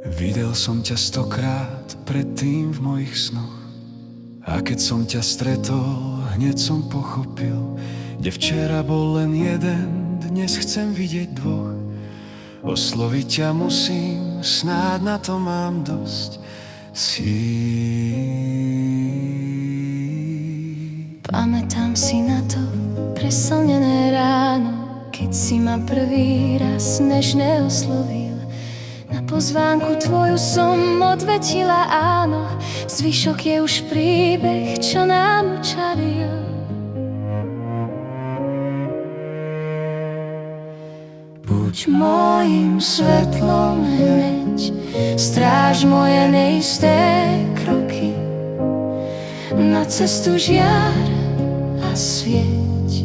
Videl som ťa 100-krát predtým v mojich snoch. A keď som ťa stretol, hneď som pochopil, kde včera bol len jeden, dnes chcem vidieť dvoch. Osloviť ťa musím, snáď na to mám dosť síl. Pamätám si na to preslnené ráno, keď si ma prvý raz nežne oslovil. Na pozvánku tvoju som odvetila áno, zvyšok je už príbeh, čo nám učaril. Buď môjim svetlom hneď, stráž moje neisté kroky, na cestu žiar a svieť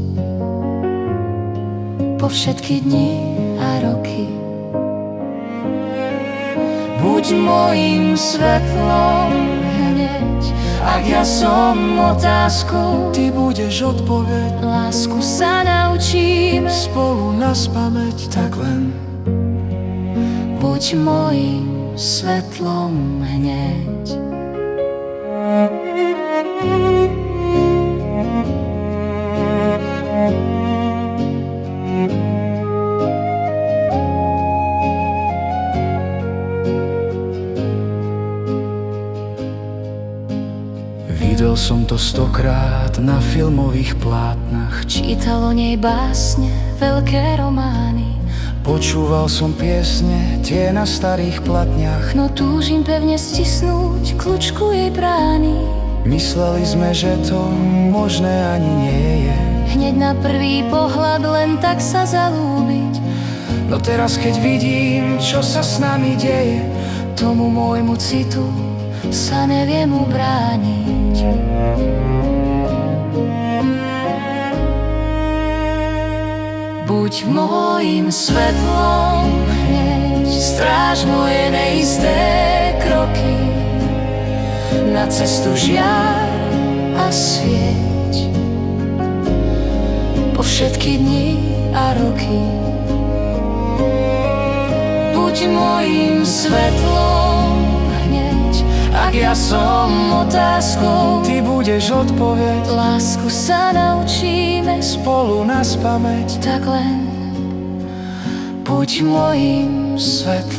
po všetky dni a roky. Buď môjim svetlom hneď, ak ja som otázkou, ty budeš odpoveď. lásku sa naučíme Spolu naspamäť, tak len buď môjim svetlom hneď. Videl som to 100-krát na filmových plátnach. Čítal o nej básne, veľké romány, Počúval som piesne, tie na starých platniach. no túžim pevne stisnúť kľúčku jej brány. Mysleli sme, že to možné ani nie je. Hneď na prvý pohľad len tak sa zalúbiť, No teraz keď vidím, čo sa s nami deje, tomu môjmu citu sa neviem ubrániť. Buď môjim svetlom hneď, stráž moje neisté kroky, na cestu žiar a svieť po všetky dni a roky. Buď môjim svetlom hneď, ak ja som otázkou, ty budeš odpoveď. lásku sa naučíme Spolu naspamäť, tak len buď môjim svetlom.